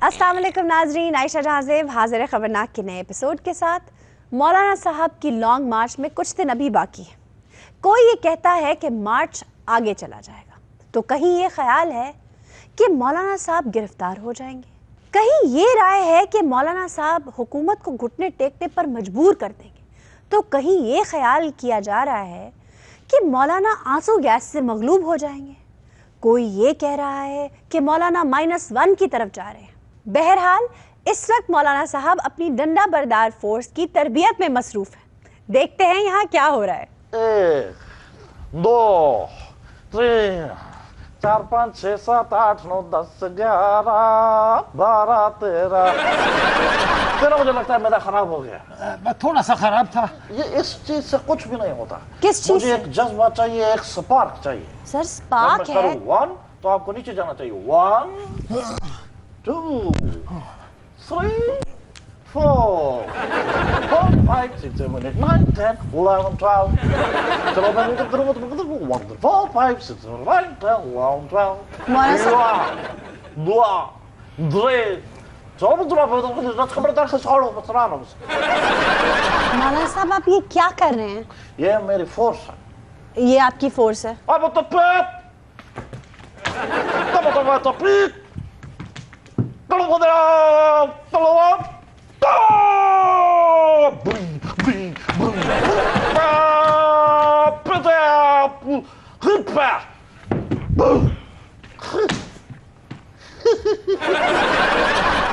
अस्सलाम वालेकुम नाजरीन, आयशा जहाज़ेब हाजिर है खबरनाक के नए एपिसोड के साथ। मौलाना साहब की लॉन्ग मार्च में कुछ दिन अभी बाकी है। कोई ये कहता है कि मार्च आगे चला जाएगा, तो कहीं ये ख्याल है कि मौलाना साहब गिरफ्तार हो जाएंगे, कहीं ये राय है कि मौलाना साहब हुकूमत को घुटने टेकने पर मजबूर कर देंगे, तो कहीं ये ख्याल किया जा रहा है कि मौलाना आंसू गैस से मगलूब हो जाएंगे। कोई ये कह रहा है कि मौलाना -1 की तरफ जा रहे हैं। बहरहाल इस वक्त मौलाना साहब अपनी डंडा बरदार फोर्स की तरबियत में मसरूफ है। देखते हैं यहाँ क्या हो रहा है। 1 2 3 4 5 6 7 8 9 10 11 12 13 मुझे लगता है मेरा खराब हो गया। थोड़ा सा खराब था। ये इस चीज से कुछ भी नहीं होता। किस चीज मुझे एक जज्बा चाहिए, एक स्पार्क चाहिए। सर स्पार्क है। 1 तो आपको नीचे जाना चाहिए। 1 2 3 4 5 6 7 8 9 10 11 12 चलो मैं नीचे करूँगा तो मैं 1 4 5 6 7 8 9 10 11 12 मौलाना साहब 2 3 चलो खबरदार से छोड़ो मौलाना साहब आप ये क्या कर रहे हैं? ये मेरी फोर्स है। ये आपकी फोर्स है? अब तो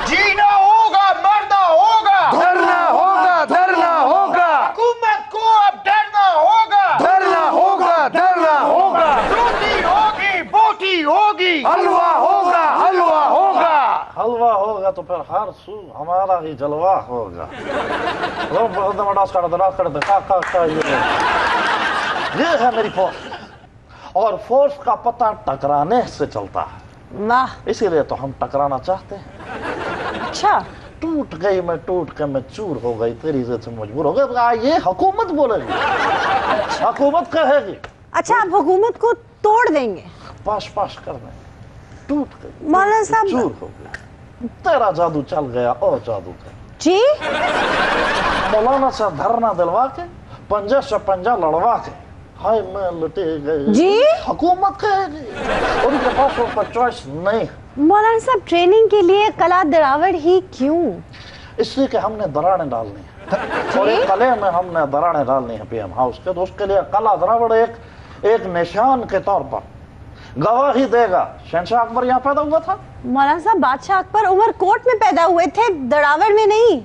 जीना होगा, मरना होगा, धरना होगा, धरना होगा, हुकूमत को अब डरना होगा, धरना होगा, धरना होगा, रोटी होगी, बोटी होगी, हलवा होगा, हलवा होगा। हलवा होगा तो फिर हर सू हमारा ही जलवा होगा। ये है मेरी फोर्स और फोर्स का पता टकराने से चलता है। वाह, इसीलिए तो हम टकराना चाहते हैं। अच्छा टूट गई मैं, टूट के मैं चूर हो गई, तेरी इज्जत से मजबूर हो गई। ये हुकूमत बोलेगी, हुकूमत कहेगी। अच्छा, आप हुकूमत को तोड़ देंगे? पाश पाश कर देंगे। टूट गई, मौलाना साहब चूर हो गई, तेरा जादू चल गया और जादू का। जी मौलाना से धरना दिलवा के, पंजे से पंजा लड़वा के, हाय मैं लुटे गई जी। हुकूमत कहेगी। उनके पास वो चॉइस नहीं। मौलाना साहब ट्रेनिंग के लिए कला दरावड़ ही क्यों? इसलिए कि हमने दरारें डालनी है और एक कले में हमने दरारें डालनी है पीएम हाउस के, तो उसके लिए कला दरावड़ एक निशान के तौर पर गवाही देगा। शहंशाह अकबर यहाँ पैदा हुआ था। मौलाना साहब बादशाह अकबर उमरकोट में पैदा हुए थे, दरावड़ में नहीं।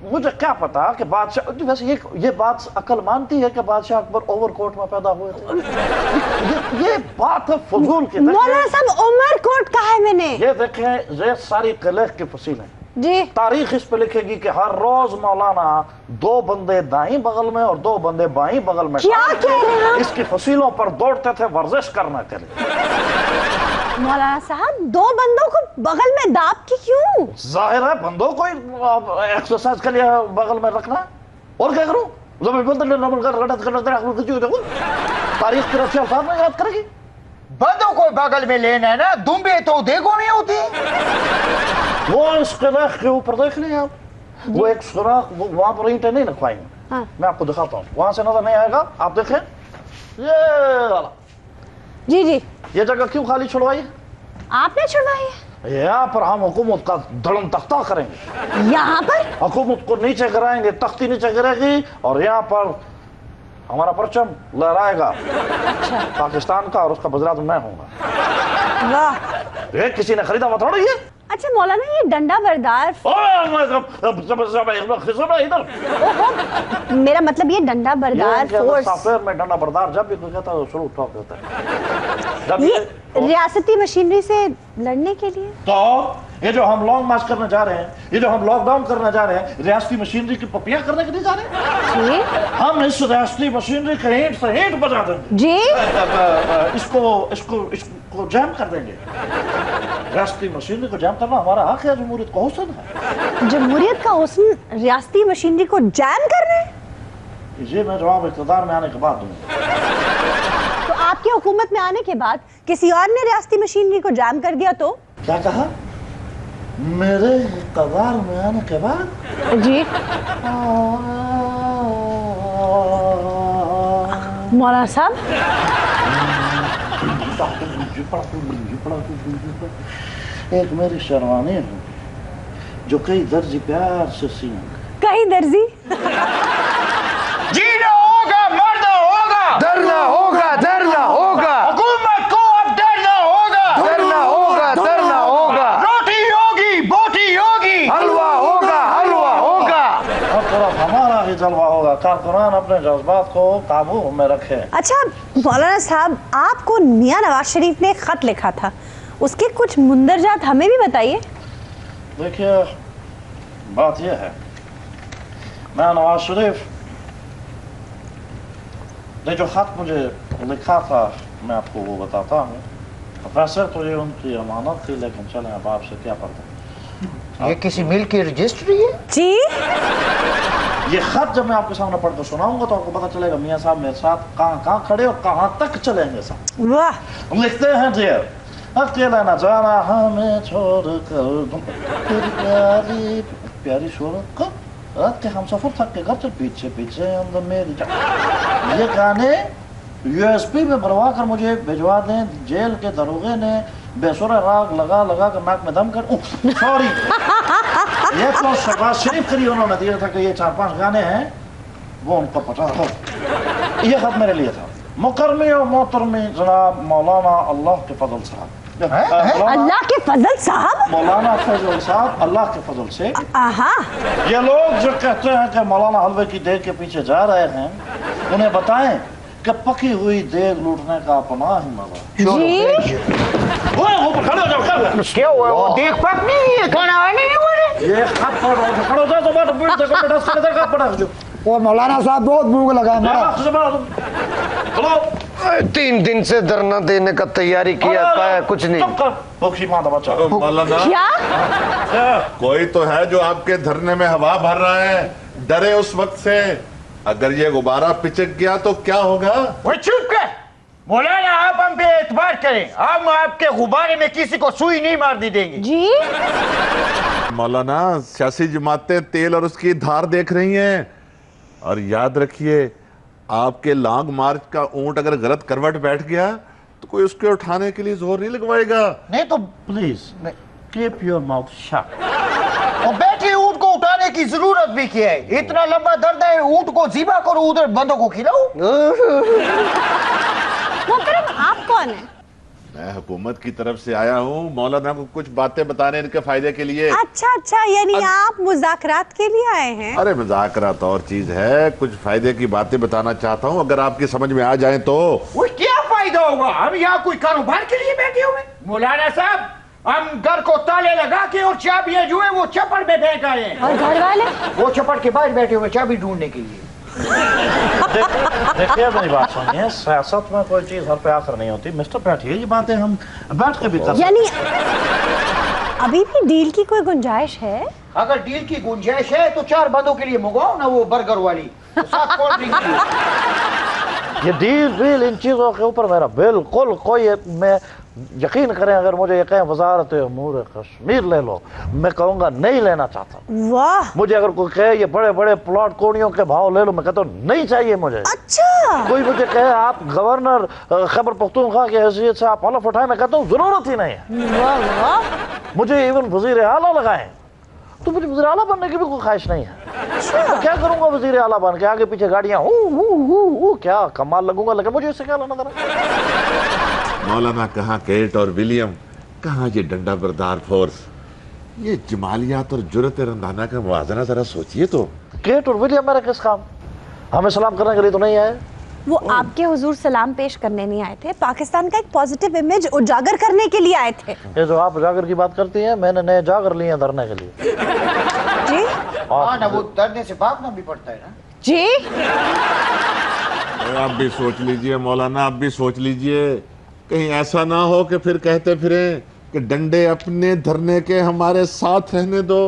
मुझे क्या पता कि बादशाह, वैसे ये बात अकल मानती है कि बादशाह अकबर ओवरकोट में पैदा हुए थे। ये बात है फजूल की। मौलाना साहब उमरकोट कहा है मैंने? ये देखें, ये सारी किले की फसीलें जी। तारीख इस पे लिखेगी कि हर रोज मौलाना 2 बंदे दाईं बगल में और 2 बंदे बाईं बगल में क्या कह रहे हैं? इसकी फसीलों पर दौड़ते थे वर्जिश करने के लिए। मौलाना साहब 2 बंदों को बगल में दाब के क्यों? जाहिर है बंदों को एक्सरसाइज के लिए बगल में रखना। और क्या करूं? तारीख की रफ्तार साहब में याद करेगी। बंदों को बगल में लेना है ना, दुम्बे तो देखो नहीं होती। वो इस किले के ऊपर देख लें आप, वो एक सुराख, वहां पर ईंटें नहीं रखवाएंगे। हाँ। मैं आपको दिखाता हूँ, वहां से नजर नहीं आएगा। आप देखें ये वाला, जी जी। ये जगह क्यों खाली छुड़वाई? आपने छुड़वाई है? यहाँ पर हम हुकूमत का धड़म तख्ता करेंगे। यहाँ पर हुकूमत को नीचे गिराएंगे, तख्ती नीचे गिरेगी और यहाँ पर हमारा परचम लहराएगा। अच्छा। पाकिस्तान का, और उसका वज़ीर मैं होऊंगा। वाह। ये किसी ने खरीदा हुआ थोड़ा ये। अच्छा मौलाना, ये डंडा बरदार, इधर मेरा मतलब ये डंडा बरदार फोर्स, सॉफ्टवेयर में डंडा बरदार जब भी कोई कहता है शुरू ठोक देता है। जब ये रियासती मशीनरी से लड़ने के लिए। तो ये जो हम लॉन्ग मार्च करने जा रहे हैं, ये जो हम लॉकडाउन करने जा रहे हैं, रियासती मशीनरी की पपियां करने के लिए जा रहे हैं। जी हम इस रियासती मशीनरी के ईंट से ईंट बजा देंगे। जी। इसको जैम कर देंगे। रियासती मशीनरी को जैम करना हमारा हक है, जमहूरियत का हुस्न है। जमहूरियत का हुस्न रियासती मशीनरी को जैम करना है? ये मैं जवाब इक़्तिदार में आने के बाद दूंगा। तो आपकी हुकूमत में आने के बाद किसी और ने रियासती मशीनरी को जैम कर दिया तो? क्या कहा? मेरे कबार में आने के बाद जी मौलाना साहब एक मेरी शेरवानी है जो कई दर्जी प्यार से सीने कहीं दर्जी जीना होगा, मरना होगा, डरना होगा, डरना होगा, हुकूमत को अब डरना होगा, डरना होगा, डरना होगा, रोटी होगी, बोटी होगी, हलवा होगा, हलवा होगा। हर तरफ हमारा ही जलवा होगा। कारकुनान अपने जज्बात को काबू में रखे। अच्छा मौलाना साहब, आपको मियां नवाज शरीफ ने एक खत लिखा था, उसके कुछ मुंदरजात हमें भी बताइए। देखिए बात यह है, मैं नवाज शरीफ ने जो खत मुझे लिखा था मैं आपको वो बताता हूँ। वैसे तो ये उनकी अमानत थी, लेकिन चलें अब आपसे क्या पता। ये किसी मिल की रजिस्ट्री है? जी ये खत जब मैं आपके सामने पढ़ कर सुनाऊंगा तो आपको पता चलेगा मियाँ साहब मेरे साथ कहाँ खड़े और कहाँ तक चलेंगे साहब। वाह, लिखते हैं डियर, अकेला न जाना हमें छोड़ कर तेरी प्यारी प्यारी छोड़ कर रात के हम सफर थक के घर चल पीछे पीछे अंदर मेरी ये गाने यूएसपी में भरवा कर मुझे भिजवा दें। जेल के दरोगे ने बेसुरा राग लगा लगा कर नाक में दम कर सॉरी ये तो शहबाज शरीफ के लिए उन्होंने दिया था कि ये 4-5 गाने हैं वो उनको पता हो। ये खत मेरे लिए था। मुकरमी और मोहतरमी जनाब मौलाना अल्लाह के फजल साहब, अल्लाह के फजल साहब, मौलाना फजल साहब अल्लाह के फजल से आहा, ये लोग जो कहते हैं कि मौलाना हलवे की देग के पीछे जा रहे हैं उन्हें बताएं कि पकी हुई देग लूटने का अपना ही मजा। जी ओए ऊपर खड़े हो जाओ, क्या हुआ? वो देख पक नहीं है, खाना नहीं हुआ है। ये खत पढ़ो, खड़े हो जाओ तो बात बीट देखो बेटा इसके इधर का पड़ा है जो वो मौलाना साहब बहुत भूख लगा है मेरा। चलो 3 दिन से धरना देने का तैयारी किया है, कुछ नहीं। चुप कर भूखी मां का बच्चा। मौलाना क्या कोई तो है जो आपके धरने में हवा भर रहा है, डरे उस वक्त से। अगर ये गुब्बारा पिचक गया तो क्या होगा? वो चुप कर मौलाना, आप हम पे एतबार करें, हम आपके गुब्बारे में किसी को सुई नहीं मारने देंगे। जी मौलाना सियासी जमातें तेल और उसकी धार देख रही हैं, और याद रखिए आपके लॉन्ग मार्च का ऊंट अगर गलत करवट बैठ गया तो कोई उसके उठाने के लिए जोर नहीं लगवाएगा। नहीं तो please keep your mouth shut. और बैठे ऊँट को उठाने की जरूरत भी क्या है? इतना लंबा दर्द है, ऊँट को ज़िबा करो, उधर बंदों को खिलाओ। मोहतरम, आप कौन है? मैं हुकूमत की तरफ से आया हूँ मौलाना को कुछ बातें बताने इनके फायदे के लिए। अच्छा, यानी आप मुज़ाकरात के लिए आए हैं? अरे मजाकरात और चीज है, कुछ फायदे की बातें बताना चाहता हूँ, अगर आपकी समझ में आ जाए तो। वो क्या फायदा होगा? हम यहाँ कोई कारोबार के लिए बैठे हुए? मौलाना साहब, हम घर को ताले लगा के और चाबियां जो है वो चप्पड़ में फेंक आए हैं। और घर वाले? वो चप्पड़ के बाहर बैठे हुए चाबी ढूंढने के लिए। देखिए मेरी बात सुनिए, सियासत में कोई चीज हर पे आखिर नहीं होती। मिस्टर बैठिए, ये बातें हम बैठ के भी कर सकते। यानी अभी भी डील की कोई गुंजाइश है? अगर डील की गुंजाइश है तो 4 बंदों के लिए मंगवाओ ना वो बर्गर वाली, तो साथ कोल्ड ड्रिंक की। ये डील इन चीजों के ऊपर मेरा बिल्कुल कोई मैं यकीन करें, अगर मुझे ये कहें वजारत उमूर कश्मीर ले लो, मैं कहूँगा नहीं लेना चाहता। वाह, मुझे अगर कोई कहे ये बड़े बड़े प्लॉट कोड़ियों के भाव ले लो, मैं कहता हूँ नहीं चाहिए मुझे। अच्छा, कोई मुझे कहे आप गवर्नर खैबर पख्तूनख्वा की हैसियत से आप हलफ उठाए, मैं कहता हूँ जरूरत ही नहीं है। वाह वाह, मुझे इवन वजीर आला लगाए तो मुझे वजीर आला बनने की भी कोई ख्वाहिश नहीं है। तो क्या करूंगा वजीर आला बन के? आगे पीछे गाड़ियां क्या कमाल लगूंगा, लेकिन मुझे इससे क्या लेना देना। मौलाना कहाँ केट और विलियम, कहाँ ये डंडा बरदार फोर्स, ये जमालियात और जुर्रत रंदाना का मुवाजना जरा सोचिए तो। केट और विलियम मेरा किस काम? हमें सलाम करने के लिए तो नहीं आए। वो आपके हुजूर सलाम पेश करने नहीं आए थे, पाकिस्तान का एक पॉजिटिव इमेज उजागर करने के लिए आए थे। ये जो आप जागर की बात करती हैं, मैंने नए जागर लिए हैं धरने के लिए। जी हाँ ना, वो डरने से भागना भी पड़ता है ना। जी, आप भी सोच लीजिए मौलाना, आप भी सोच लीजिए, कहीं ऐसा ना हो कि फिर कहते फिरे कि डंडे अपने धरने के हमारे साथ रहने दो,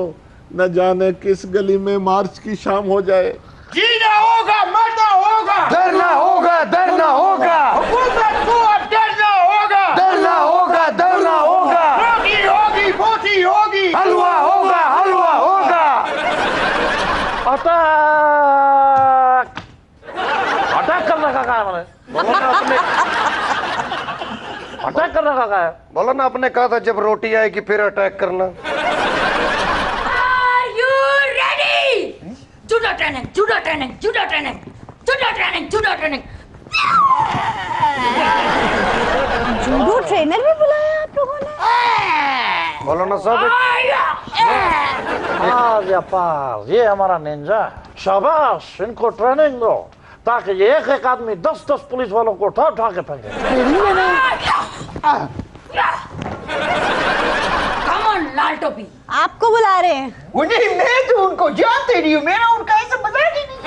न जाने किस गली में मार्च की शाम हो जाए। जीना होगा, मरना होगा, डरना होगा, डरना होगा, हुकूमत को अब डरना होगा, डरना होगा, डरना होगा, रोटी होगी, बोटी होगी, हलवा अटैक करने का कहा है मैंने? अटैक करने का कहा है? मौलाना आपने कहा था जब रोटी आएगी फिर अटैक करना। Are you ready? Judo training, judo training, judo training, judo training, judo training. Judo trainer भी बुलाया आप लोगों ने? मौलाना साहब पास ये हमारा निंजा है। शाबाश, इनको ट्रेनिंग दो ताकि ये एक एक आदमी 10-10 पुलिस वालों को उठा उठा के फेंके। Come on, लाल टोपी। आपको बुला रहे हैं। उन्हें मैं तो उनको जानते नहीं हूँ, मेरा उनका ऐसा मजाक ही नहीं।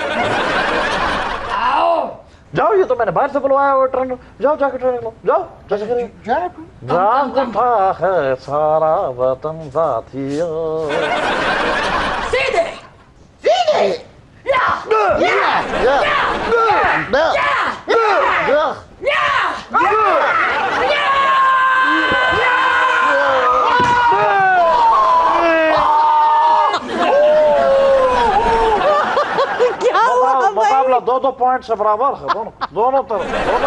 आओ। जाओ, ये तो मैंने बाहर से बुलवाया हुआ ट्रेनर। जाओ जाके ट्रेनिंग लो, जाओ जैसे करिए। जाग उठा है सारा वतन साथियों। सीधे। सीधे। या। या। या। मुकाबला 2-2 पॉइंट से बराबर है, दोनों तरफ।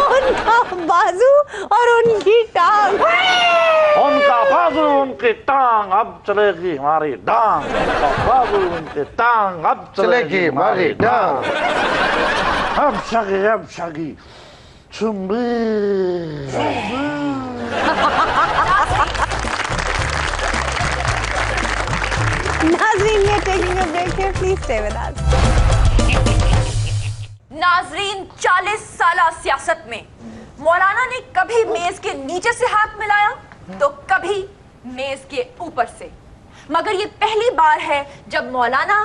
उनका बाजू और उनकी टांग। उनका बाजू उनकी टांग, अब चलेगी हमारी डांग। उनका बाजू उनकी टांग, अब चलेगी हमारी डांग। अब शगी चुम्बी। नाज़रीन, we are taking a break here. Please stay with us. नाजरीन, 40 साला सियासत में मौलाना ने कभी मेज के नीचे से हाथ मिलाया तो कभी मेज के ऊपर से, मगर ये पहली बार है जब मौलाना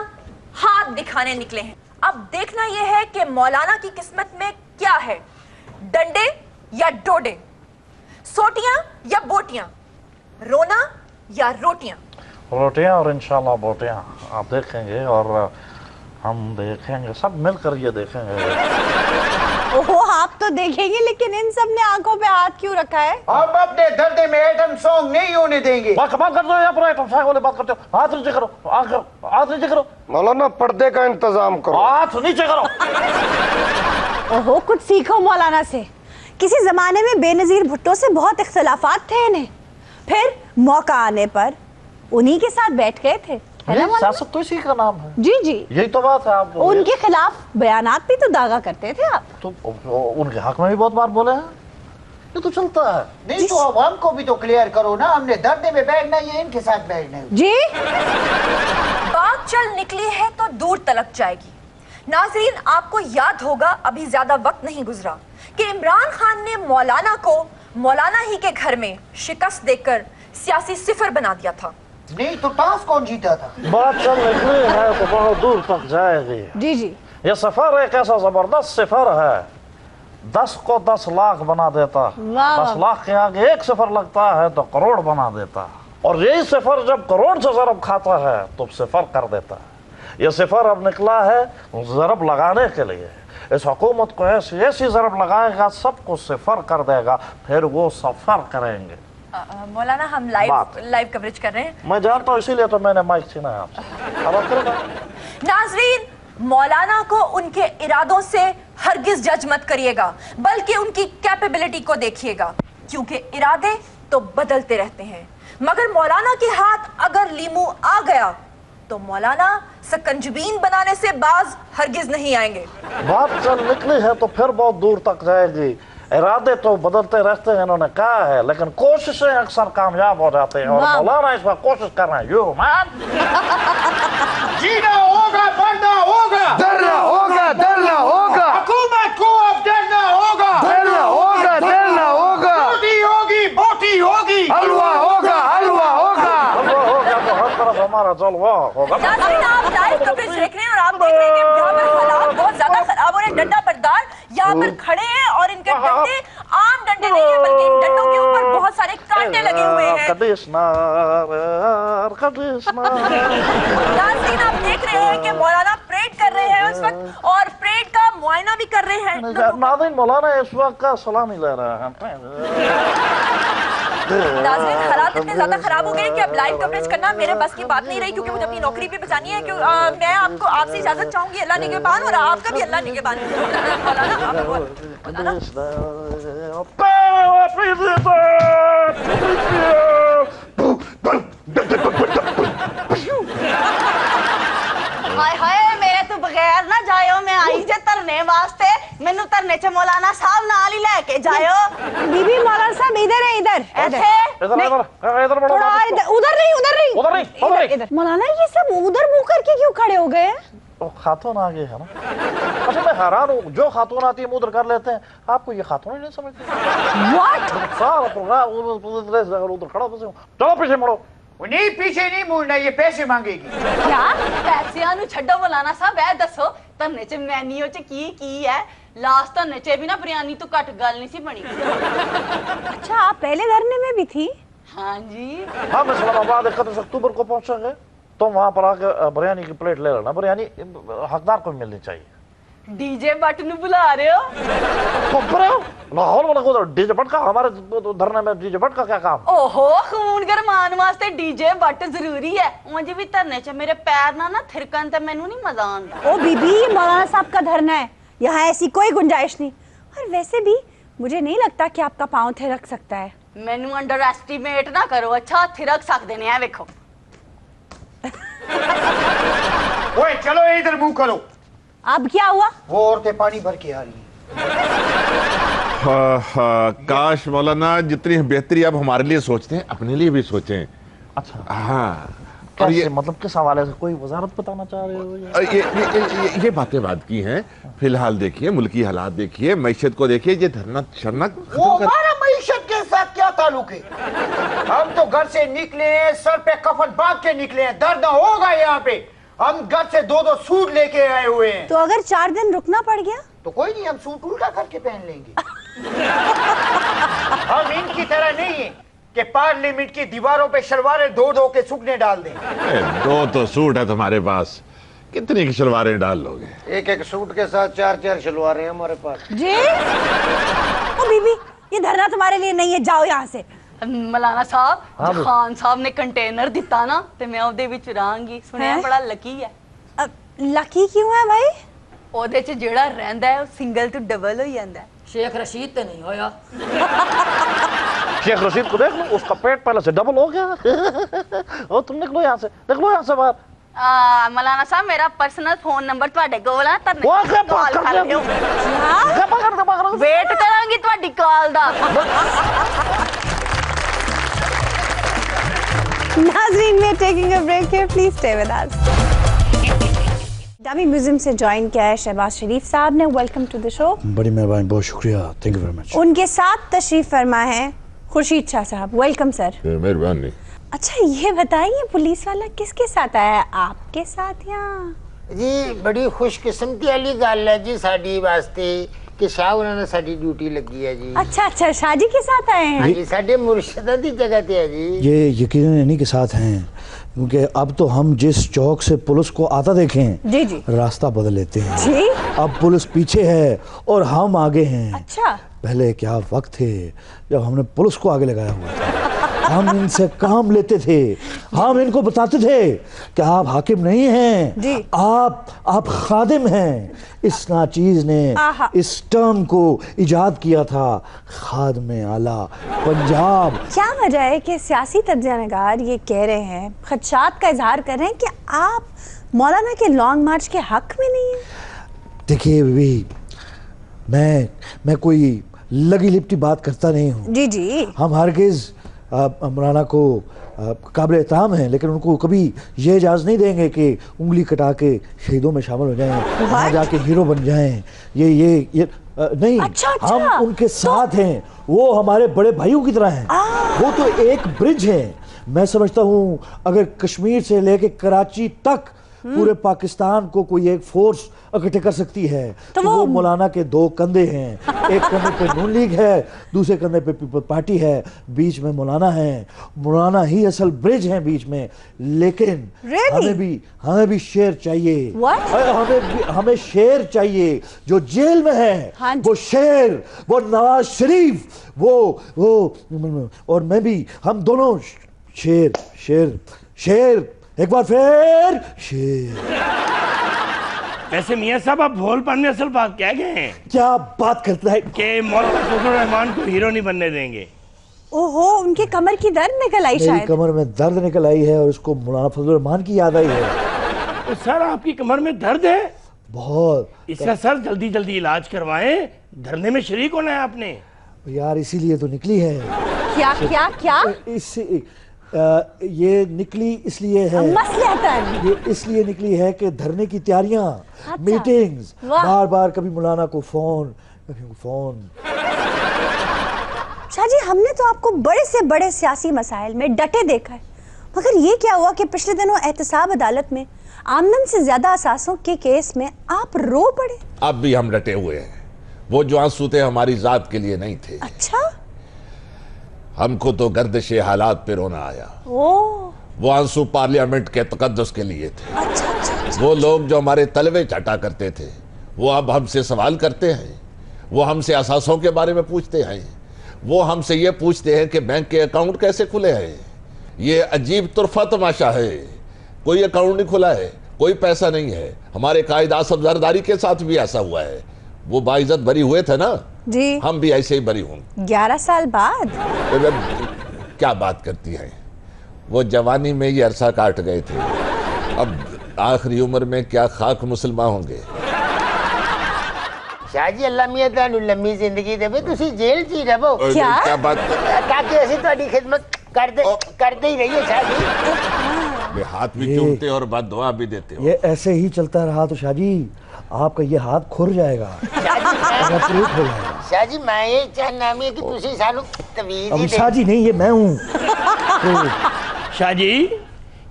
हाथ दिखाने निकले हैं। अब देखना यह है कि मौलाना की किस्मत में क्या है, डंडे या डोडे, सोटियां या बोटियां, रोना या रोटियां। रोटियां और इंशाल्लाह बोटियां आप देखेंगे और हम देखेंगे, सब मिलकर ये देखेंगे। ओहो, आप तो देखेंगे, लेकिन इन सब ने आंखों पे हाथ क्यों रखा है? अब अपने दर्द में आइटम सॉन्ग नहीं होने देंगे। बात कर दो, यहाँ पर आइटम सॉन्ग वाली बात करते हो। हाथ नीचे करो, हाथ नीचे करो। मौलाना पर्दे का इंतजाम करो। हाथ नीचे करो। ओहो, कुछ सीखो मौलाना से। किसी जमाने में बेनजीर भुट्टो से बहुत इख्तलाफात थे इन्हें, फिर मौका आने पर उन्हीं के साथ बैठ गए थे। सियासत तो इसी का नाम है। जी जी, यही तो बात है। आप उनके खिलाफ बयानात भी तो दागा करते थे आप। तो उनके हक में भी बहुत बार बोले हैं, ये तो चलता है। नहीं तो आवाम को भी तो क्लियर करो ना, हमने दर्द में बैठना है, इनके साथ बैठना है। जी, बात चल निकली है तो दूर तलक जाएगी। नाजरीन, आपको याद होगा अभी ज्यादा वक्त नहीं गुजरा कि इमरान खान ने मौलाना को मौलाना ही के घर में शिकस्त देकर सियासी सिफर बना दिया था। नहीं तो टास कौन जीता था? बात चल निकली है तो बहुत दूर तक जाएगी। जी जी, ये सफर एक ऐसा जबरदस्त सफर है, 10 को 10 लाख बना देता। 10 लाख के आगे एक सफर लगता है तो करोड़ बना देता, और यही सफर जब करोड़ से ज़रब खाता है तो सफर कर देता है। ये सफर अब निकला है ज़रब लगाने के लिए। इस हुकूमत को ऐसी ऐसी ज़रब लगाएगा, सबको सफर कर देगा, फिर वो सफर करेंगे। मौलाना, हम लाइव कवरेज कर रहे हैं। मैं जानता हूँ, इसीलिए तो मैंने माइक छीना है आपसे। नाजरीन, मौलाना को उनके इरादों से हरगिज जज मत करिएगा, बल्कि उनकी कैपेबिलिटी को देखिएगा, क्योंकि इरादे तो बदलते रहते हैं। मगर मौलाना के हाथ अगर लीमू आ गया तो मौलाना सकंजबीन बनाने से बाज हरगिज नहीं आएंगे। बात चल निकली है तो फिर बहुत दूर तक जाएगी। इरादे तो बदलते रहते हैं, इन्होंने कहा है, लेकिन कोशिशें अक्सर कामयाब हो जाते हैं, और मौलाना इस बार कोशिश कर रहे हैं। यू मैन, जीना होगा, बढ़ना होगा, डरना होगा, डरना होगा, हुकूमत को अब डरना होगा, डरना होगा, डरना होगा, रोटी होगी, बोटी होगी, हलवा होगा, हलवा होगा। तो हर तरफ हमारा जलवा होगा। नाज़रीन, आप लाइव कवरेज देख रहे हैं और आप देख रहे हैं कि यहाँ पर हालात बहुत ज्यादा खराब हो रहे हैं। डंडा बरदार यहाँ पर खड़े हैं और इनके डंडे आम डंडे नहीं है, बल्कि इन डंडों के ऊपर बहुत सारे कांटे लगे हुए हैं। नाज़रीन, आप देख रहे हैं कि मौलाना परेड कर रहे हैं इस वक्त, और परेड का मुआयना भी कर रहे हैं। नाज़रीन, मौलाना इस वक्त का सलामी ले रहे हैं। नाज़रीन, हालात इतने ज्यादा खराब हो गए कि अब लाइव कवरेज करना मेरे बस की बात नहीं रही, क्योंकि मुझे अपनी नौकरी भी बचानी है। मैं आपसे इजाजत चाहूंगी, अल्लाह निगहबान, और आपका भी अल्लाह निगहबान। हाय हाय, मेरे तो बगैर ना जायो, मैं आई जे धरने वास्ते, मैनू धरने च मौलाना साहब नाल ही लेके जायो। बीबी मौलाना साहब इधर है, इधर उधर नहीं। इधर। मौलाना ये सब उधर मुंह करके क्यों खड़े हो गए? खातून आ गए है ना। अच्छा मैं हैरान हूँ, जो खातून आती है हम उधर कर लेते हैं, आपको ये खातून ही नहीं समझती? सारा प्रोग्राम उधर खड़ा बसे। चलो पीछे मुड़ो। नहीं पीछे नहीं मुड़ना, ये पैसे मांगेगी। क्या पैसियां नु छड्डो मौलाना साहब, ऐ दसो धरने च मेन्यू च की है? लास्ट धरने च भी ना बिरयानी तो घट गल नहीं सी बनी। अच्छा आप पहले धरने में भी थी? हाँ जी। हाँ मैं इस्लामाबाद 31 अक्टूबर को पहुंचेंगे, तो वहाँ पर आके बिरयानी की प्लेट ले लेना। बिरयानी हकदार को मिलनी चाहिए। डीजे भट्ट नु बुला रहे हो? लाहौर वाला को डीजे भट्ट का, हमारे धरने में डीजे भट्ट का क्या काम? ओहो, खून गरमान वास्ते डीजे भट्ट जरूरी है। उंज भी धरने च मेरे पैर ना थिरकन ते मैनू नहीं मजा आंदा। ओ बीबी, ये मौलाना साहब का धरना है, यहाँ ऐसी कोई गुंजाइश नहीं। और वैसे भी मुझे नहीं लगता कि आपका पाँव थिरक सकता है। मैनू अंडर एस्टिमेट ना करो, अच्छा थिरक सकते ने, वेखो। ओए चलो इधर मुंह करो। अब क्या हुआ? वो औरतें पानी भर के आ रही हैं। काश मौलाना जितनी बेहतरी आप हमारे लिए सोचते हैं अपने लिए भी सोचें। अच्छा हाँ, और ये मतलब किस हवाले से, कोई वजारत बताना चाह रहे हो? ये बातें बात की हैं। फिलहाल देखिए मुल्की हालात देखिए, मैशत को देखिए, ये धरना शरना वो हमारा मईशत के साथ क्या ताल्लुक है? हम तो घर से निकले हैं, सर पे कफन बांध के निकले हैं, दर्द होगा यहाँ पे। हम घर से 2-2 सूट लेके आए हुए हैं। तो अगर 4 दिन रुकना पड़ गया तो कोई नहीं, हम सूट उल्टा करके पहन लेंगे। हम इनकी तरह नहीं है कि पार्लियामेंट की दीवारों पे शलवारें 2-2 के सूखने डाल दें। 2 तो सूट है तुम्हारे पास, कितनी की शलवारें डाल लोगे? एक सूट के साथ 4-4 शलवारें हमारे पास। जी ओ बीबी, ये धरना तुम्हारे लिए नहीं है, जाओ यहाँ से। मौलाना साहब, जो खान साहब ने कंटेनर दिता ना, ते मैं ओदे विच रहांगी। सुनिया बड़ा लकी है। लकी क्यों है भाई? ओदे च जेड़ा रहंदा है, सिंगल तो डबल हो जांदा है। शेख रशीद तो नहीं होया। शेख रशीद को देख लो, उसका पेट पहले से डबल हो गया। ओ तुम निकलो यहाँ से, निकलो यहाँ से बाहर। मौलाना साहब, मेरा पर्सनल फोन नंबर ਤੁਹਾਡੇ ਕੋਲ ਆ, ਤਾਂ कॉल कर लियो। वेट करांगी ਤੁਹਾਡੀ ਕਾਲ ਦਾ। नाज़रीन, we are taking a break here. Please stay with us. डमी म्यूजियम से ज्वाइन किया है शहबाज शरीफ साहब ने। Welcome to the show. बड़ी मेहरबानी, बहुत शुक्रिया, थैंक यू वेरी मच। उनके साथ तशरीफ फरमा है खुर्शीद शाह साहब। Welcome sir. मेहरबानी। अच्छा ये बताइए, पुलिस वाला किसके साथ आया है, आपके साथ या? जी बड़ी खुशकिस्मती वाली गल है जी साडी वास्ते कि शाह उन्होंने साडी ड्यूटी लगी है जी। अच्छा अच्छा, शादी के साथ आए हैं? हाँ जी, साडे मुर्शिदा दी जगह पे है जी। ये यकीनन इन्हीं के साथ हैं, क्योंकि अब तो हम जिस चौक से पुलिस को आता देखें जी जी रास्ता बदल लेते हैं जी। अब पुलिस पीछे है और हम आगे हैं। अच्छा, पहले क्या वक्त थे जब हमने पुलिस को आगे लगाया हुआ था। हम इनसे काम लेते थे, हम इनको बताते थे कि आप हाकिम नहीं हैं जी। आप खादिम हैं। इस नाचीज ने इस टर्म को इजाद किया था, खादिम आला पंजाब। क्या वजह है कि सियासी तज्ज़ियानगार ये कह रहे हैं, खदशात का इजहार कर रहे हैं कि आप मौलाना के लॉन्ग मार्च के हक में नहीं है? देखिए बीबी, मैं कोई लगी लिपटी बात करता नहीं हूँ। जी जी। हम हरगिज़ मौलाना को काबिल एहतराम हैं, लेकिन उनको कभी ये इजाज़त नहीं देंगे कि उंगली कटा के शहीदों में शामिल हो जाएं, वहाँ जाके हीरो बन जाएं। ये नहीं। अच्छा। हम उनके साथ हैं, वो हमारे बड़े भाइयों की तरह हैं। वो तो एक ब्रिज है। मैं समझता हूँ अगर कश्मीर से लेके कराची तक पूरे पाकिस्तान को कोई एक फोर्स इकट्ठे कर सकती है तो वो मौलाना के दो कंधे हैं, एक कंधे पे नून लीग है, दूसरे कंधे पे पीपल्स पार्टी है, बीच में मौलाना है। मौलाना ही असल ब्रिज है बीच में। लेकिन हमें भी शेर चाहिए। हमें शेर चाहिए जो जेल में है। वो शेर, वो नवाज शरीफ, वो और मैं भी, हम दोनों शेर शेर शेर, एक बार फिर शेर। वैसे मियां साहब आप भोलपन में असल बात क्या गए हैं? क्या बात करता है कि मौलाना फजलुर रहमान को हीरो नहीं बनने देंगे। ओहो, उनके कमर की दर्द निकल आई शायद। कमर में दर्द निकल आई है और उसको मौलाना फजलुर रहमान की याद आई है। तो सर आपकी कमर में दर्द है? बहुत। इसका सर जल्दी जल्दी इलाज करवाएं, धरने में शरीक होना है आपने। यार इसीलिए तो निकली है। क्या क्या क्या? ये निकली इसलिए है, ये इसलिए निकली है कि धरने की तैयारियां, मीटिंग्स, बार बार कभी मौलाना को फोन, कभी फोन। शाह जी, हमने तो आपको बड़े से बड़े सियासी मसाइल में डटे देखा है, मगर ये क्या हुआ कि पिछले दिनों एहतसाब अदालत में आमदन से ज्यादा असासों के केस में आप रो पड़े। अब भी हम डटे हुए हैं। वो जो आंसू थे हमारी जात के लिए नहीं थे। अच्छा? हमको तो गर्दिशे हालात पे रोना आया। वो आंसू पार्लियामेंट के तकद्दुस के लिए थे। अच्छा। वो लोग जो हमारे तलवे चाटा करते थे वो अब हमसे सवाल करते हैं, वो हमसे असासों के बारे में पूछते हैं, वो हमसे ये पूछते हैं कि बैंक के अकाउंट कैसे खुले हैं। ये अजीब तुरफा तमाशा है, कोई अकाउंट नहीं खुला है, कोई पैसा नहीं है। हमारे कायद आसफ जरदारी के साथ भी ऐसा हुआ है। वो बाइज्जत बरी हुए थे ना जी, हम भी ऐसे ही बरी होंगे। 11 साल बाद। क्या बात करती हैं, वो जवानी में ही अरसा काट गए थे, अब आखिरी उम्र में क्या खाक मुसलमान होंगे। शाह जी अल्लाह मियां तानू लंबी जिंदगी देवे, तुसी जेल च ही रहो। क्या बात? ताकि ਅਸੀਂ ਤੁਹਾਡੀ खिदमत करते ही रहिए शाह जी। हाथ भी चूमते और बाद दुआ भी देते हो। ये ऐसे ही चलता रहा तो शाह जी आपका ये हाथ खुर जाएगा। शाह जी मैं ये चाहना है कि तुसी सानू तवीज़ ही दे। शाह जी नहीं, ये मैं हूँ। शाह जी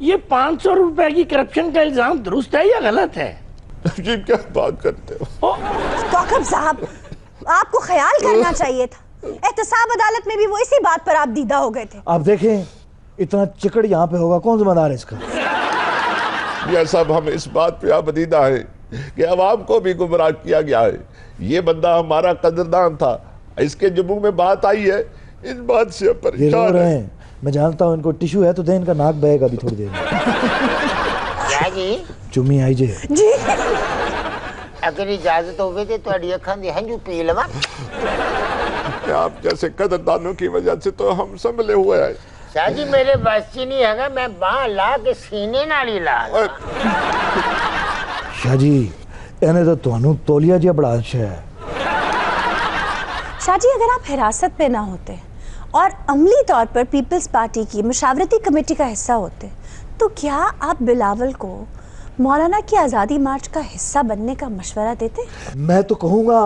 ये 500 रुपए की करप्शन का इल्जाम दुरुस्त है या गलत है? जी क्या बात करते हो? काकब साहब, आपको ख्याल करना चाहिए था। एहतसाब अदालत में भी वो इसी बात पर आप दीदा हो गए थे। आप देखें इतना चिकड़ यहाँ पे होगा, कौन जिम्मेदार है इसका? ये सब हम इस बात पे आबदीदा है कि अवाम को भी गुमराह किया गया है। ये बंदा हमारा कदरदान था, इसके जुबू में बात आई है, इस बात से परेशान है। मैं जानता हूँ इनको टिश्यू है तो दे, इनका नाक बहेगा अभी थोड़ी देर में। क्या जी? चुम्मी आई जे जी। अगर इजाजत होवे तो ਤੁਹਾਡੀ ਅੱਖਾਂ ਦੇ ਹੰਝੂ ਪੀ ਲਵਾਂ। आप जैसे कदरदानों की वजह से तो हम संभले हुए हैं। शाह जी मेरे बस च नहीं है, मैं बांह ला के सीने नाल ही ला। शाह जी इन्हें तो ਤੁਹਾਨੂੰ तौलिया जिहा बड़ा अच्छा है। शाह जी अगर आप हिरासत में ना होते और अमली तौर पर पीपल्स पार्टी की मुशावरती कमेटी का हिस्सा होते तो क्या आप बिलावल को मौलाना की आज़ादी मार्च का हिस्सा बनने का मशवरा देते? मैं तो कहूँगा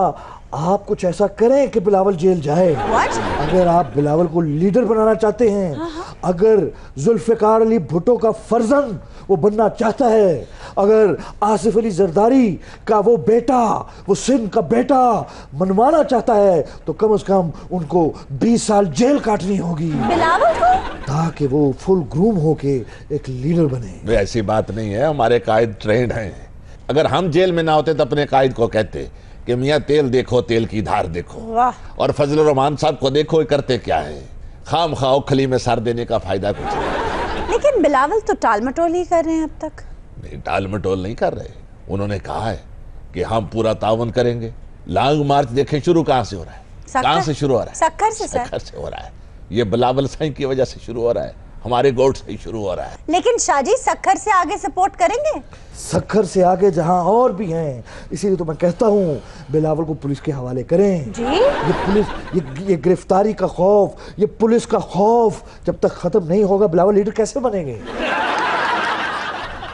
आप कुछ ऐसा करें कि बिलावल जेल जाए। अगर आप बिलावल को लीडर बनाना चाहते हैं, अगर जुल्फ़िकार अली भुट्टो का फर्जंद वो बनना चाहता है, अगर आसिफ अली जरदारी का वो बेटा, वो सिंध का बेटा मनवाना चाहता है तो कम से कम उनको 20 साल जेल काटनी होगी बिलावल को, ताकि वो फुल ग्रूम होके एक लीडर बने। ऐसी बात नहीं है, हमारे कायद ट्रेंड हैं। अगर हम जेल में ना होते तो अपने कायद को कहते कि मियाँ तेल देखो, तेल की धार देखो, और फजलुर रहमान साहब को देखो ये करते क्या है। खाम खाओ खली में सार देने का फायदा कुछ नहीं। लेकिन बिलावल तो टाल मटोल ही कर रहे हैं अब तक। नहीं, टाल मटोल नहीं कर रहे। उन्होंने कहा है कि हम पूरा तावन करेंगे। लॉन्ग मार्च देखें शुरू कहाँ से हो रहा है, कहाँ से शुरू हो रहा है? सक्खर से। सक्खर से हो रहा है। ये बिलावल साईं की वजह से शुरू हो रहा है, हमारे गोट से ही शुरू हो रहा है। लेकिन शाह जी सक्खर से आगे सपोर्ट करेंगे? सक्खर से आगे जहां और भी हैं, इसीलिए तो मैं कहता हूं बिलावल को पुलिस के हवाले करें जी। ये पुलिस, ये गिरफ्तारी का खौफ, ये पुलिस का खौफ जब तक खत्म नहीं होगा बिलावल लीडर कैसे बनेंगे?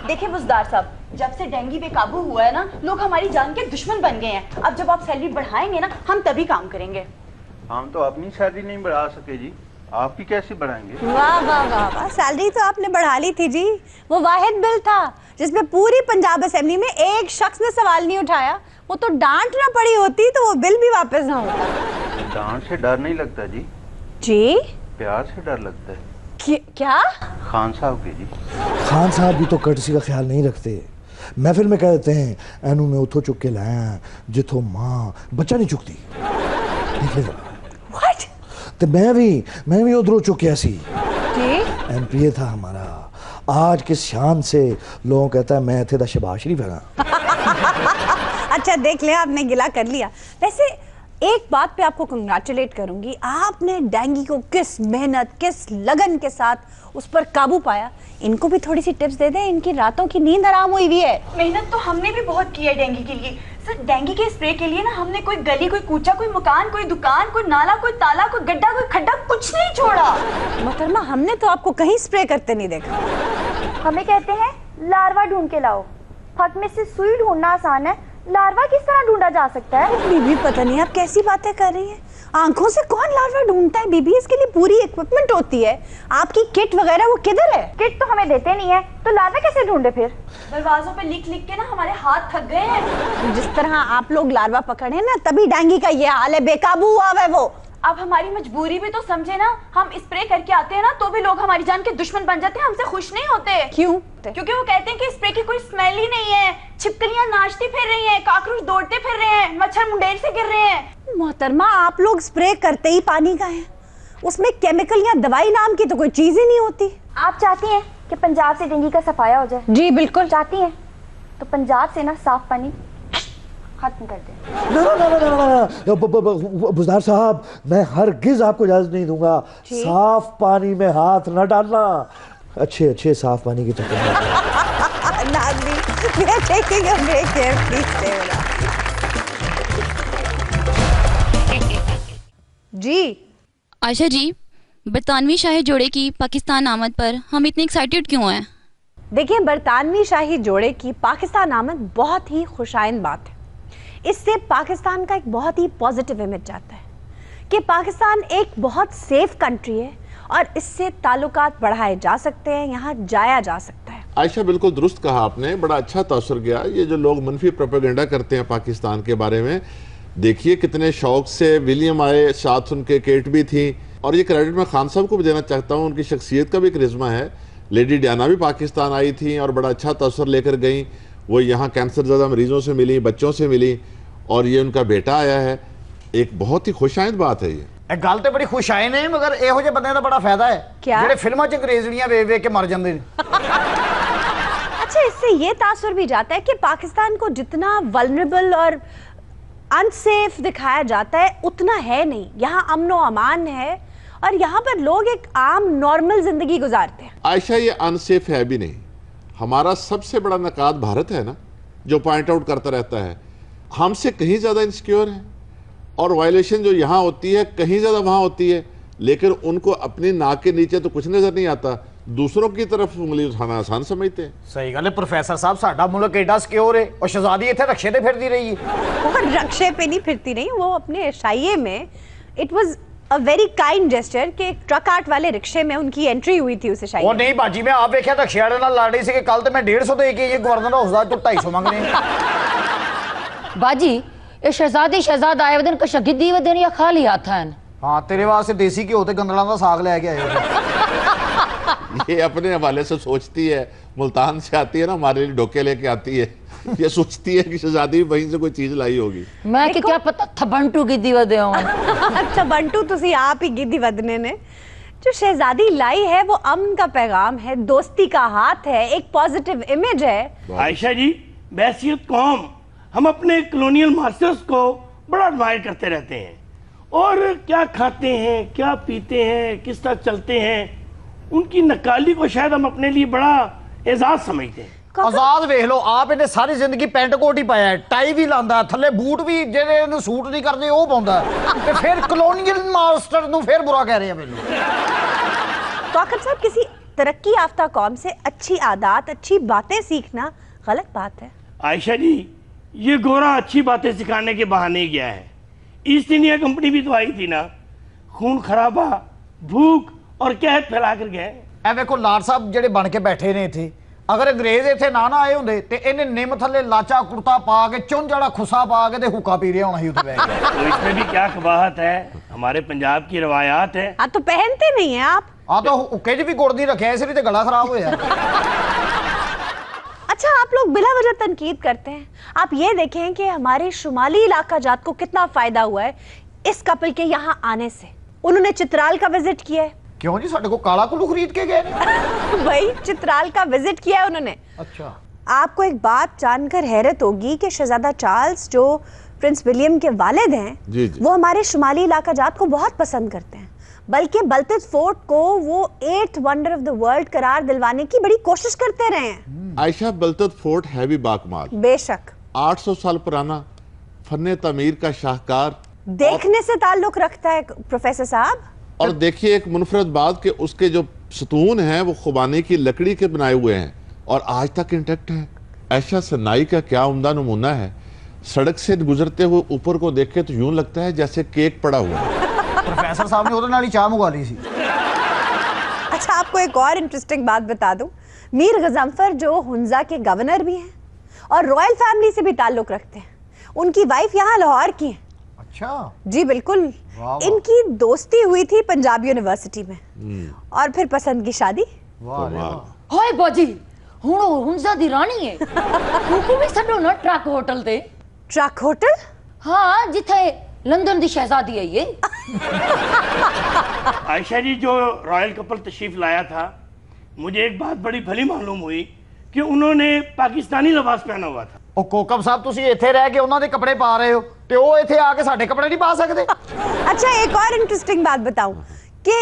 देखिए बुजदार साहब, जब से डेंगू बेकाबू हुआ है ना, लोग हमारी जान के दुश्मन बन गए हैं। अब जब आप सैलरी बढ़ाएंगे ना, हम तभी काम करेंगे। हम तो अपनी सैलरी नहीं बढ़ा सके जी, आपकी कैसे बढ़ाएंगे? वाह वाह वाह वाह, सैलरी तो आपने बढ़ा ली थी जी। वो वाहिद बिल था जिस पे पूरी पंजाब असेंबली में एक शख्स ने सवाल नहीं उठाया, वो तो डांट ना पड़ी होती तो वो बिल भी वापस ना होता। डांट से डर नहीं लगता जी, प्यार से डर लगता है। क्या? खान साहब के जी। खान साहब भी तो कर्टसी का ख्याल नहीं रखते। महफिल में कह देते हैं एनू में उठो चुक के लाया जिथो माँ बच्चा नहीं चुकती। What? तो मैं भी उधरों चुकिया सी। जी? MPA था हमारा। आज किस शान से लोगों कहता है मैं थे दा शहबाज शरीफ है। अच्छा देख ले, आपने गिला कर लिया। वैसे एक बात पे आपको कंग्रेचुलेट करूंगी, आपने डेंगी को किस मेहनत किस लगन के साथ उस पर काबू पाया। इनको भी थोड़ी सी टिप्स दे दें, इनकी रातों की नींद आराम हुई हुई है। मेहनत तो हमने भी बहुत की है डेंगी के लिए सर। डेंगी के स्प्रे के लिए ना हमने कोई गली, कोई कूचा, कोई मकान, कोई दुकान, कोई नाला, कोई ताला, कोई गड्ढा, कोई खड्डा, कुछ नहीं छोड़ा। मोहतरमा, हमने तो आपको कहीं स्प्रे करते नहीं देखा। हमें कहते हैं लार्वा ढूंढ के लाओ। हक में से सुई ढूंढना आसान है, लार्वा किस तरह ढूंढा जा सकता है? बीबी पता नहीं आप कैसी बातें कर रही हैं। आंखों से कौन लार्वा ढूंढता है बीबी? इसके लिए पूरी इक्विपमेंट होती है। आपकी किट वगैरह वो किधर है? किट तो हमें देते नहीं है, तो लार्वा कैसे ढूंढे फिर? दरवाजों पे लिख लिख के ना हमारे हाथ थक गए हैं। जिस तरह आप लोग लार्वा पकड़े ना, तभी डेंगी का ये हाल है, बेकाबू हुआ है वो। अब हमारी मजबूरी भी तो समझे ना। हम स्प्रे करके आते हैं ना तो भी लोग हमारी जान के दुश्मन बन जाते हैं, हमसे खुश नहीं होते। क्यों? क्योंकि वो कहते हैं कि स्प्रे की कोई स्मेल ही नहीं है, छिपकलियां नाचती फिर रही हैं, काकरोच दौड़ते फिर रहे हैं, मच्छर मुंडेर से गिर रहे हैं। मोहतरमा, आप लोग स्प्रे करते ही पानी का है, उसमें केमिकल या दवाई नाम की तो कोई चीज ही नहीं होती। आप चाहती हैं कि पंजाब से डेंगू का सफाया हो जाए? जी बिल्कुल चाहती हैं, तो पंजाब से ना साफ पानी खत्म कर दे। बुज़दार साहब, मैं हरगिज आपको इजाजत नहीं दूंगा। साफ पानी में हाथ न डालना। अच्छे साफ पानी की चक्कर जी। आयशा जी, बरतानवी शाही जोड़े की पाकिस्तान आमद पर हम इतने एक्साइटेड क्यों हैं? देखिए, बरतानवी शाही जोड़े की पाकिस्तान आमद बहुत ही खुशाइंद बात है। इससे पाकिस्तान का एक बहुत ही पॉजिटिव इमेज जाता है कि पाकिस्तान एक बहुत सेफ कंट्री है और इससे ताल्लुकात बढ़ाए जा सकते हैं, यहाँ जाया जा सकता है। आयशा, बिल्कुल दुरुस्त कहा आपने, बड़ा अच्छा तासुर गया। ये जो लोग मनफी प्रोपेगेंडा करते हैं पाकिस्तान के बारे में, देखिए कितने शौक से विलियम आए, साथ उनके केट भी थी। और ये क्रेडिट मैं खान साहब को भी देना चाहता हूँ, उनकी शख्सियत का भी एक रिज्मा है। लेडी डियाना भी पाकिस्तान आई थी और बड़ा अच्छा तासुर लेकर गई। वो यहाँ कैंसर ज़्यादा मरीजों से मिली, बच्चों से मिली, और ये उनका बेटा आया है। एक बहुत ही खुशाइंद बात है ये। गल तो बड़ी खुशाइंद है, मगर ਇਹੋ ਜਿਹੇ ਬੰਦਿਆਂ ਦਾ बड़ा फायदा है ਜਿਹੜੇ ਫਿਲਮਾਂ 'ਚ ਅੰਗਰੇਜ਼ੜੀਆਂ ਵੇਖ ਕੇ मर ਜਾਂਦੇ ਨੇ। अच्छा, इससे ये तासुर भी जाता है कि पाकिस्तान को जितना वल्नरेबल और अनसेफ दिखाया जाता है उतना है नहीं। यहाँ अमन व अमान है और यहाँ पर लोग एक आम नॉर्मल जिंदगी गुजारते हैं। आयशा, ये अनसेफ है भी नहीं। हमारा सबसे बड़ा नकाद भारत है ना, जो पॉइंट आउट करता रहता है हमसे कहीं ज़्यादा इनसिक्योर है, और वायलेशन जो यहाँ होती है कहीं ज़्यादा वहाँ होती है, लेकिन उनको अपनी नाक के नीचे तो कुछ नज़र नहीं आता, दूसरों की तरफ उंगली उठाना आसान समझते हैं। सही गल है प्रोफेसर साहब, साडा मुल्क एडा सिक्योर है और शहजादी इत्थे रक्शे ते फिरदी रही है। वो रक्शे पे नहीं फिरती रही, वो अपने शाइये में it was a very kind gesture कि एक ट्रक आर्ट वाले रिक्शे में उनकी एंट्री हुई थी उसे शायद। वो नहीं बाजी, मैं आप देखा रक्शे वाले नाल लड़ रही सी कि कल तो मैं 150 दे के ये गवर्नर हाउस दा तो 250 मांग रहे हैं। बाजी, ये शहजादा आए दिन कशा गिद्दी वदन या खाली हाथ हैं? हाँ, तेरे वास्ते देसी घी होते गंदला का साग लेके आए। ये अपने हवाले से सोचती है, मुल्तान से आती है ना, हमारे लिए डोके लेके आती है। ये सोचती है कि शहजादी वहीं से कोई चीज लाई होगी। मैं कि क्या पता था बंटू गिद्दी वदे हो। अच्छा बंटू, तुसी आप ही गिद्दी वदने ने। जो शहजादी लाई है वो अमन का पैगाम है, दोस्ती का हाथ है, एक पॉजिटिव इमेज है। आयशा जी, बैसियत कौम, हम अपने कॉलोनियल मास्टर्स को बड़ा एडमायर करते रहते हैं, और क्या खाते हैं, क्या पीते हैं, किस तरह चलते हैं, उनकी नकाली को शायद हम अपने लिए बड़ा एजाज समझते हैं। आजाद वेख लो, आप इन्हें सारी जिंदगी पैंट कोट ही पाया है, टाई भी लांदा, थले बूट भी जेडे सूट नहीं करते वो पाउंदा है, ते फिर कॉलोनियल मास्टर नु फिर बुरा कह रहे हैं मैनू। तौकत साहब, किसी तरक्की याफ्ता कौम से अच्छी आदत, अच्छी बातें सीखना गलत बात है। आयशा जी, ये गोरा अच्छी बातें सिखाने के बहाने गया है। ईस्ट इंडिया कंपनी भी तो आई थी ना, खून खराबा, भूख और कहत फैला कर गए। ए देखो लाड साहब जेडे बन के बैठे ने इत्थे, ਅਗਰ ਅੰਗਰੇਜ਼ ਇੱਥੇ ਨਾ ਆਏ ਹੁੰਦੇ ਤੇ ਇਹਨੇ ਨਿੰਮ ਥੱਲੇ ਲਾਚਾ ਕੁੜਤਾ ਪਾ ਕੇ ਚੁੰਝ ਵਾਲਾ ਖੁੱਸਾ ਪਾ ਕੇ ਤੇ ਹੁੱਕਾ ਪੀ ਰਿਹਾ ਹੋਣਾ ਸੀ ਉੱਥੇ ਬੈਠ ਕੇ। तो इसमें भी क्या कबाहत है, हमारे पंजाब की रवायात है। हाँ तो पहनते नहीं हैं आप। हाँ तो हुक्के च भी गुड़ नहीं रखे, इसलिए तो गला खराब होया। अच्छा, आप लोग बिला वजह तनकीद करते हैं। आप ये देखें कि हमारे शुमाली इलाका जात को कितना फायदा हुआ है इस कपल के यहाँ आने से। उन्होंने चित्राल का विजिट किया है। क्यों जी, साढ़े को काला कुल्लू खरीद के गए ने? वही चित्राल का विजिट किया है उन्होंने। अच्छा। आपको एक बात जानकर हैरत होगी कि शहजादा चार्ल्स जो प्रिंस विलियम के वालिद हैं, जी जी। वो हमारे शुमाली इलाका जात को बहुत पसंद करते हैं, बल्कि बलतज फोर्ट को वो 8th wonder of the world करार दिलवाने की बड़ी कोशिश करते रहे हैं। आयशा, बलतज फोर्ट है भी बाकमाल। बेशक। 800 साल पुराना, फन्ने तमीर का शाहकार, देखने से ताल्लुक रखता है प्रोफेसर साहब। और देखिए एक मुनफरद बात कि उसके जो सतून हैं वो खुबानी की लकड़ी के बनाए हुए हैं और आज तक इंटेक्ट हैं। ऐशा सनाई का क्या उम्दा नमूना है। सड़क से गुजरते हुए ऊपर को देखे तो यूं लगता है जैसे केक पड़ा हुआ है। प्रोफेसर साहब ने उधर नाली चाय मंगवा ली थी। अच्छा, आपको एक और इंटरेस्टिंग बात बता दूं। मीर गजनफर जो हुंजा के गवर्नर भी हैं और रॉयल फैमिली से भी ताल्लुक रखते हैं, उनकी वाइफ यहाँ लाहौर की है। अच्छा जी बिल्कुल। इनकी दोस्ती हुई थी पंजाब यूनिवर्सिटी में और फिर पसंद की शादी। हाय बाजी, हुण हुंजा दी रानी है। हुकू भी छड्डो ना ट्रक होटल ते। Truck hotel? हाँ, जिथे लंदन दी शहजादी है ये। आयशा जी, जो रॉयल कपल तशरीफ लाया था, मुझे एक बात बड़ी भली मालूम हुई कि उन्होंने पाकिस्तानी लिबास पहना हुआ था। ਉਹ ਕੋਕਬ ਸਾਹਿਬ ਤੁਸੀਂ ਇੱਥੇ ਰਹਿ ਕੇ ਉਹਨਾਂ ਦੇ ਕੱਪੜੇ ਪਾ ਰਹੇ ਹੋ ਤੇ ਉਹ ਇੱਥੇ ਆ ਕੇ ਸਾਡੇ ਕੱਪੜੇ ਨਹੀਂ ਪਾ ਸਕਦੇ। अच्छा, एक और इंटरेस्टिंग बात बताऊं कि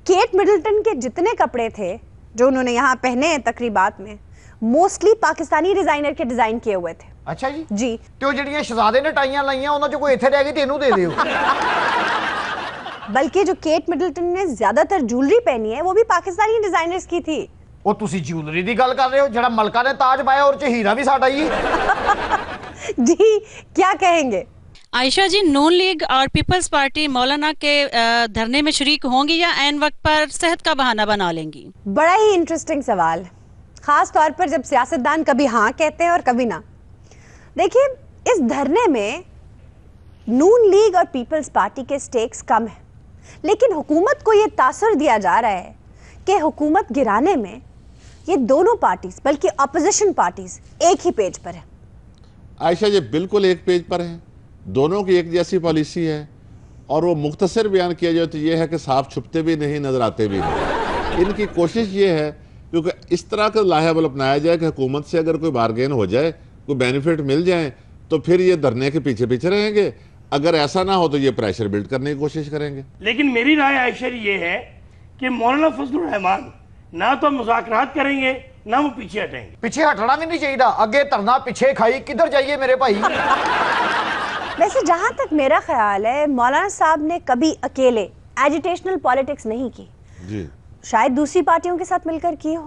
केट मिडलटन के जितने कपड़े थे जो उन्होंने यहाँ पहने हैं तकरीबात में, मोस्टली पाकिस्तानी डिजाइनर के डिजाइन किए हुए थे। अच्छा जी। जी। ਤੇ ਉਹ ਜਿਹੜੀਆਂ ਸ਼ਹਜ਼ਾਦੇ ਨੇ ਟਾਈਆਂ ਲਾਈਆਂ ਉਹਨਾਂ ਚੋਂ ਕੋਈ ਇੱਥੇ ਰਹਿ ਗਈ ਤੇ ਇਹਨੂੰ ਦੇ ਦਿਓ। बल्कि जो केट मिडलटन ने ज्यादातर ज्वेलरी पहनी है वो भी पाकिस्तानी डिजाइनर्स की थी। ਉਹ ਤੁਸੀਂ ਜਿਊਲਰੀ ਦੀ ਗੱਲ ਕਰ ਰਹੇ ਹੋ, ਜਿਹੜਾ ਮਲਕਾ ਨੇ ਤਾਜ ਪਾਇਆ ਔਰ ਚ ਹੀਰਾ ਵੀ ਸਾਡਾ ਹੀ। जी, क्या कहेंगे? आयशा जी, नून लीग और पीपल्स पार्टी मौलाना के धरने में शरीक होंगी या ऐन वक्त पर सेहत का बहाना बना लेंगी? बड़ा ही इंटरेस्टिंग सवाल, खास तौर पर जब सियासतदान कभी हाँ कहते हैं और कभी ना। देखिए, इस धरने में नून लीग और पीपल्स पार्टी के स्टेक्स कम है, लेकिन हुकूमत को ये तासुर दिया जा रहा है कि हुकूमत गिराने में ये दोनों पार्टीज, बल्कि अपोजिशन पार्टीज एक ही पेज पर है। आयशा जी बिल्कुल एक पेज पर हैं, दोनों की एक जैसी पॉलिसी है और वो मुख्तसर बयान किया जाए तो ये है कि साफ छुपते भी नहीं, नजर आते भी नहीं। इनकी कोशिश ये है क्योंकि इस तरह का लाहेबल अपनाया जाए कि हुकूमत से अगर कोई बारगेन हो जाए, कोई बेनिफिट मिल जाए तो फिर ये धरने के पीछे पीछे रहेंगे। अगर ऐसा ना हो तो ये प्रेशर बिल्ड करने की कोशिश करेंगे। लेकिन मेरी राय आयशा जी ये है कि मौलाना फजलुर रहमान ना तो मुज़ाकरात करेंगे ना वो पीछे हटेंगे। पीछे हटना भी नहीं चाहिए, आगे धरना पीछे खाई, किधर जाइए मेरे भाई। वैसे जहां तक मेरा ख्याल है, मौलाना साहब ने कभी अकेले एजिटेशनल पॉलिटिक्स नहीं की जी। शायद दूसरी पार्टियों के साथ मिलकर की हो।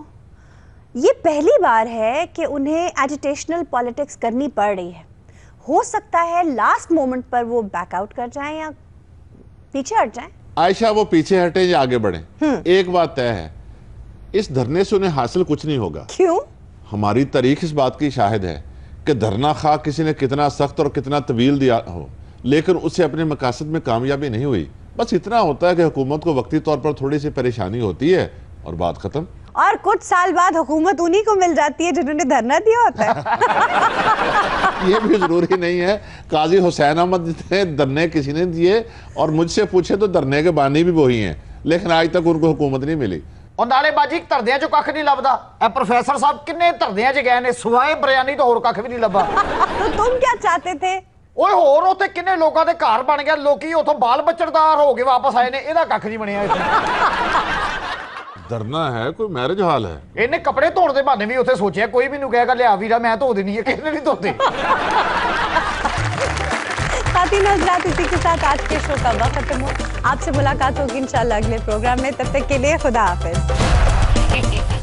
ये पहली बार है कि उन्हें एजिटेशनल पॉलिटिक्स करनी पड़ रही है। हो सकता है लास्ट मोमेंट पर वो बैकआउट कर जाएं या पीछे हट जाएं। आयशा, वो पीछे हटे या आगे बढ़े, एक बात तय है, इस धरने से उन्हें हासिल कुछ नहीं होगा। क्यों? हमारी तारीख इस बात की शाहिद है कि धरना खा किसी ने कितना सख्त और कितना तवील दिया हो, लेकिन उससे अपने मकासद में कामयाबी नहीं हुई। बस इतना होता है कि हुकूमत को वक्ती तौर पर थोड़ी सी परेशानी होती है और बात खत्म। और कुछ साल बाद हुकूमत उन्हीं को मिल जाती है जिन्होंने धरना दिया होता है। ये भी जरूरी नहीं है। काजी हुसैन अहमद ने धरने किसी ने दिए और मुझसे पूछे तो धरने के बानी भी वही हैं, लेकिन आज तक उनको हुकूमत नहीं मिली। और नाले बाजी धरदियां चों कख नहीं लभदा। ए प्रोफेसर साहब किन्ने धरदियां च गए ने, सिवाए बरियानी तो होर कख भी नहीं लभा। तो तुम क्या चाहते थे? ओए होर उत्थे किन्ने लोकां दे घर बन गया, लोकी उथों बाल बच्चड़दार हो के वापस आए ने, एदा कख नहीं बनया इत्थे। धरना है, कोई मैरिज हाल है। इन्हें कपड़े धोने दे बहाने भी उत्थे सोचिया, कोई भी नु कहेगा लिया वीरा मैं धो देनी है, किसने नहीं धोते। खातिन हज़रात, इसी के साथ आज के शो का वक्त खत्म हो। आपसे मुलाकात होगी इंशाल्लाह अगले प्रोग्राम में। तब तक के लिए खुदा हाफिज।